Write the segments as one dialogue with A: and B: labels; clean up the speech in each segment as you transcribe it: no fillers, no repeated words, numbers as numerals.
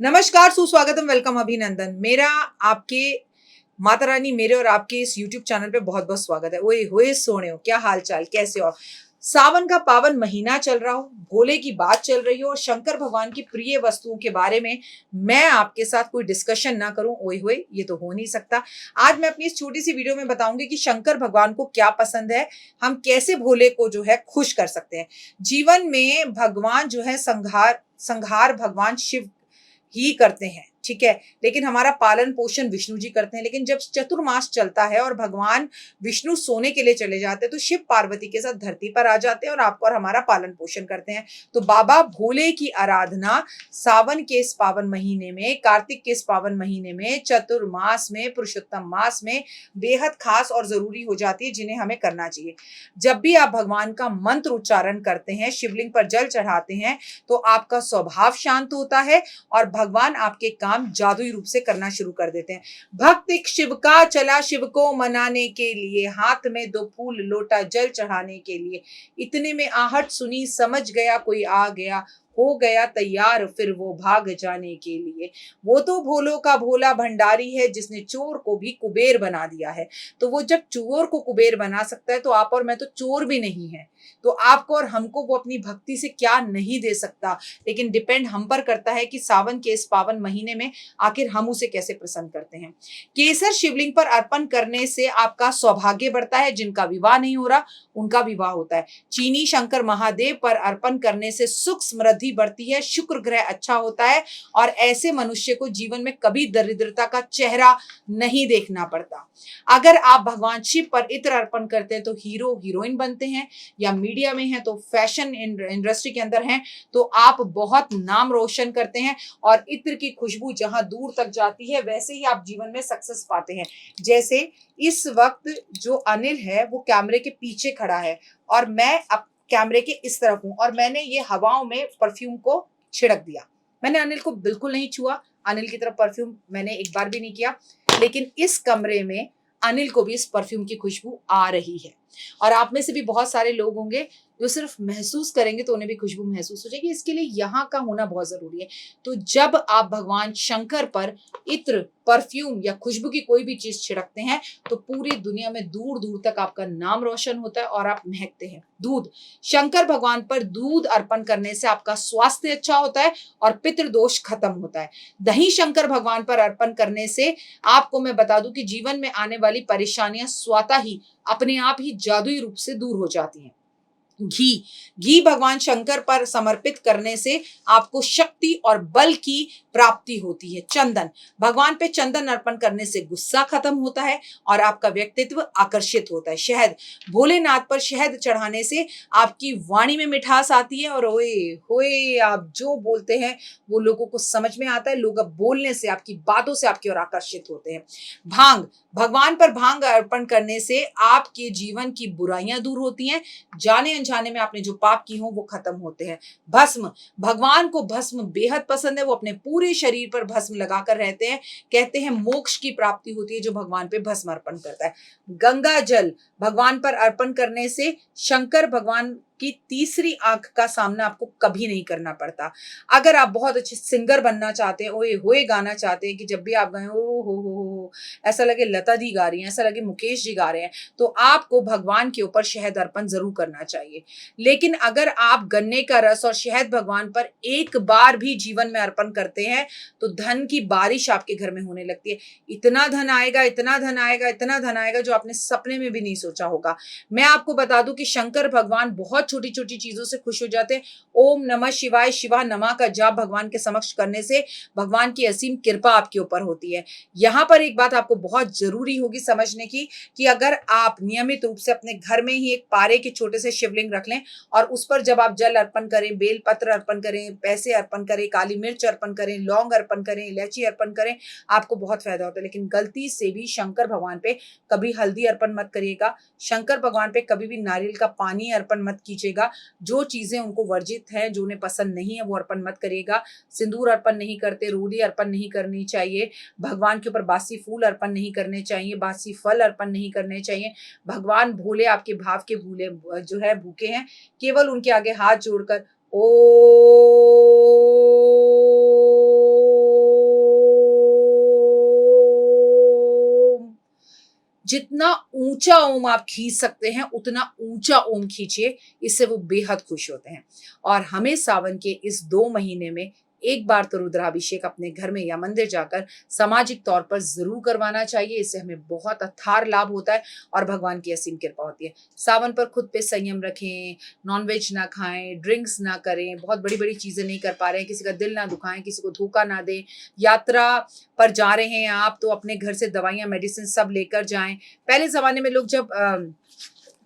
A: नमस्कार, सुस्वागतम, वेलकम, अभिनंदन। मेरा आपके माता रानी मेरे और आपके इस यूट्यूब चैनल पे बहुत-बहुत स्वागत है। ओए होए सोहणियो, क्या हाल-चाल, कैसे हो? सावन का पावन महीना चल रहा हो, भोले की बात चल रही हो और शंकर भगवान की प्रिय वस्तुओं के बारे में मैं आपके साथ कोई डिस्कशन ना करूँ, ओए होए, ये तो हो नहीं सकता। आज मैं अपनी इस छोटी-सी वीडियो में बताऊँगी कि शंकर भगवान को क्या पसंद है, हम कैसे भोले को जो है खुश कर सकते हैं। जीवन में भगवान जो है संहार संहार भगवान शिव ही करते हैं, ठीक है? लेकिन हमारा पालन-पोषण विष्णु जी करते हैं। लेकिन जब चतुर्मास चलता है और भगवान विष्णु सोने के लिए चले जाते हैं, तो शिव पार्वती के साथ धरती पर आ जाते हैं और आपका और हमारा पालन-पोषण करते हैं। तो बाबा भोले की आराधना सावन के इस पावन महीने में, कार्तिक के इस पावन महीने में, चतुर्मास में, पुरुषोत्तम मास में बेहद खास और ज़रूरी हो जाती है, जिन्हें हमें करना चाहिए। जब भी आप भगवान का मंत्र उच्चारण करते हैं, शिवलिंग पर जल चढ़ाते हैं, तो आपका स्वभाव शांत होता है और भगवान आपके काम जादुई रूप से करना शुरू कर देते हैं। भक्त एक शिव का चला शिव को मनाने के लिए, हाथ में 2 फूल लोटा जल चढ़ाने के लिए। इतने में आहट सुनी, समझ गया कोई आ गया, हो गया तैयार फिर वो भाग जाने के लिए। वो तो भोलों का भोला भंडारी है, जिसने चोर को भी कुबेर बना दिया है। तो वो जब चोर को कुबेर बना सकता है, तो आप और मैं तो चोर भी नहीं हैं। तो आपको और हमको वो अपनी भक्ति से क्या नहीं दे सकता। लेकिन डिपेंड हम पर करता है कि सावन के इस पावन महीने में आखिर हम उसे कैसे प्रसन्न करते हैं। केसर शिवलिंग पर अर्पण करने से आपका सौभाग्य बढ़ता है, जिनका विवाह नहीं हो रहा उनका विवाह होता है। चीनी शंकर महादेव पर अर्पण करने से सुख समृद्धि बढ़ती है, शुक्र ग्रह अच्छा होता है और ऐसे मनुष्य को जीवन में कभी दरिद्रता का चेहरा नहीं देखना पड़ता। अगर आप भगवान शिव पर इत्र अर्पण करते हैं तो हीरो हीरोइन बनते हैं, या मीडिया में हैं तो फैशन इंडस्ट्री के अंदर हैं तो आप बहुत नाम रोशन करते हैं और इत्र की खुशबू जहां दूर तक जाती है, वैसे ही आप जीवन में सक्सेस पाते हैं। जैसे इस वक्त जो अनिल है वो कैमरे के पीछे खड़ा है और मैं अब कैमरे के इस तरफ हूं और मैंने ये हवाओं में परफ्यूम को छिड़क दिया। मैंने अनिल को बिल्कुल नहीं छुआ, अनिल की तरफ परफ्यूम मैंने एक बार भी नहीं किया, लेकिन इस कमरे में अनिल को भी इस परफ्यूम की खुशबू आ रही है। और आप में से भी बहुत सारे लोग होंगे जो सिर्फ महसूस करेंगे तो उन्हें भी खुशबू महसूस हो जाएगी। इसके लिए यहाँ का होना बहुत ज़रूरी है। तो जब आप भगवान शंकर पर इत्र, परफ्यूम या खुशबू की कोई भी चीज़ छिड़कते हैं, तो पूरी दुनिया में दूर-दूर तक आपका नाम रोशन होता है और आप महकते हैं। दूध, शंकर भगवान पर दूध अर्पण करने से आपका स्वास्थ्य अच्छा होता है और पितृदोष खत्म होता है। दही शंकर भगवान पर अर्पण करने से आपको मैं बता दूं कि जीवन में आने वाली परेशानियां स्वतः ही अपने आप ही जादुई रूप से दूर हो जाती हैं। घी, घी भगवान शंकर पर समर्पित करने से आपको शक्ति और बल की प्राप्ति होती है। चंदन, भगवान पे चंदन अर्पण करने से गुस्सा खत्म होता है और आपका व्यक्तित्व आकर्षित होता है। शहद, भोलेनाथ पर शहद चढ़ाने से आपकी वाणी में मिठास आती है और ओए होए आप जो बोलते हैं वो लोगों को समझ में आता है। लोग अब बोलने से, आपकी बातों से आपकी ओर आकर्षित होते हैं। भांग, भगवान पर भांग अर्पण करने से आपके जीवन की बुराइयां दूर होती हैं, जाने अनजाने में आपने जो पाप की हो वो खत्म होते हैं। भस्म, भगवान को भस्म बेहद पसंद है, वो अपने पूरे शरीर पर भस्म लगाकर रहते हैं। कहते हैं मोक्ष की प्राप्ति होती है जो भगवान पे भस्म अर्पण करता है। गंगा जल, भगवान पर अर्पण करने से शंकर भगवान की तीसरी आंख का सामना आपको कभी नहीं करना पड़ता। अगर आप बहुत अच्छे सिंगर बनना चाहते हैं, ओए होए गाना चाहते हैं कि जब भी आप गाएं ओ हो, ऐसा लगे लता दी गा रही हैं, ऐसा लगे मुकेश जी गा रहे हैं, तो आपको भगवान के ऊपर शहद अर्पण जरूर करना चाहिए। लेकिन अगर आप गन्ने का रस और शहद भगवान पर एक बार भी जीवन में अर्पण करते हैं, तो धन की बारिश आपके घर में होने लगती है। इतना धन आएगा, इतना धन आएगा, इतना धन आएगा जो आपने सपने में भी नहीं सोचा होगा। मैं आपको बता दूं कि शंकर भगवान बहुत छोटी छोटी चीजों से खुश हो जाते हैं। ओम नमः शिवाय, शिवा नमः का जाप भगवान के समक्ष करने से भगवान की असीम कृपा आपके ऊपर होती है। यहाँ पर एक बात आपको बहुत जरूरी होगी समझने की, कि अगर आप नियमित रूप से अपने घर में ही एक पारे के छोटे से शिवलिंग रख लें और उस पर जब आप जल अर्पण करें, बेल पत्र अर्पण करें, पैसे अर्पण करें, काली मिर्च अर्पण करें, लौंग अर्पण करें, इलायची अर्पण करें, आपको बहुत फायदा होता है। लेकिन गलती से भी शंकर भगवान पे कभी हल्दी अर्पण मत करिएगा, शंकर भगवान पे कभी भी नारियल का पानी अर्पण मत कीजिएगा। जो चीजें उनको वर्जित है, जो उन्हें पसंद नहीं है, वो अर्पण मत करिएगा। सिंदूर अर्पण नहीं करते, रोली अर्पण नहीं करनी चाहिए, भगवान के ऊपर बासी फूल अर्पण नहीं करने चाहिए, बासी फल अर्पण नहीं करने चाहिए। भगवान भोले आपके भाव के भूले जो है भूखे हैं, केवल उनके आगे हाथ जोड़कर ओ जितना ऊंचा ओम आप खींच सकते हैं उतना ऊंचा ओम खींचिए, इससे वो बेहद खुश होते हैं। और हमें सावन के इस 2 महीने में एक बार तो रुद्राभिषेक अपने घर में या मंदिर जाकर सामाजिक तौर पर जरूर करवाना चाहिए। इससे हमें बहुत अथार लाभ होता है और भगवान की असीम कृपा होती है। सावन पर खुद पे संयम रखें, नॉनवेज ना खाएं, ड्रिंक्स ना करें, बहुत बड़ी बड़ी चीजें नहीं कर पा रहे हैं, किसी का दिल ना दुखाएं, किसी को धोखा ना दें। यात्रा पर जा रहे हैं आप तो अपने घर से दवाइयां मेडिसिन सब लेकर जाएं। पहले जमाने में लोग जब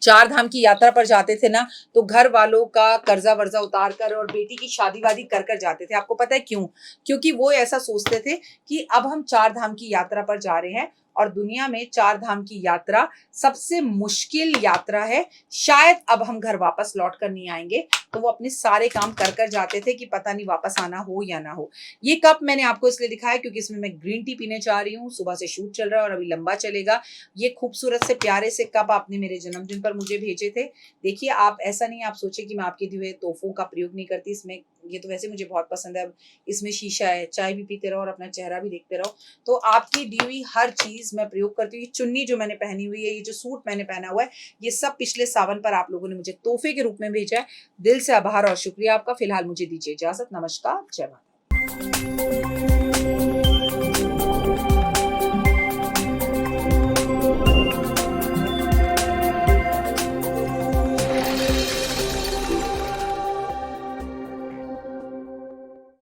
A: चार धाम की यात्रा पर जाते थे ना, तो घर वालों का कर्जा वर्जा उतार कर और बेटी की शादी वादी कर कर जाते थे। आपको पता है क्यों? क्योंकि वो ऐसा सोचते थे कि अब हम चार धाम की यात्रा पर जा रहे हैं और दुनिया में चार धाम की यात्रा सबसे मुश्किल यात्रा है, शायद अब हम घर वापस लौट कर नहीं आएंगे। तो वो अपने सारे काम कर कर जाते थे कि पता नहीं वापस आना हो या ना हो। ये कप मैंने आपको इसलिए दिखाया क्योंकि इसमें मैं ग्रीन टी पीने जा रही हूँ। सुबह से शूट चल रहा है और अभी लंबा चलेगा। ये खूबसूरत से प्यारे से कप आपने मेरे जन्मदिन पर मुझे भेजे थे। देखिए, आप ऐसा नहीं आप सोचे कि मैं आपके दिए हुए तोहफों का प्रयोग नहीं करती। इसमें ये तो वैसे मुझे बहुत पसंद है। अब इसमें शीशा है, चाय भी पीते रहो और अपना चेहरा भी देखते रहो। तो आपकी दी हुई हर चीज मैं प्रयोग करती हूँ। ये चुन्नी जो मैंने पहनी हुई है, ये जो सूट मैंने पहना हुआ है, ये सब पिछले सावन पर आप लोगों ने मुझे तोहफे के रूप में भेजा है। दिल से आभार और शुक्रिया आपका। फिलहाल मुझे दीजिए इजाजत। नमस्कार, जय माता।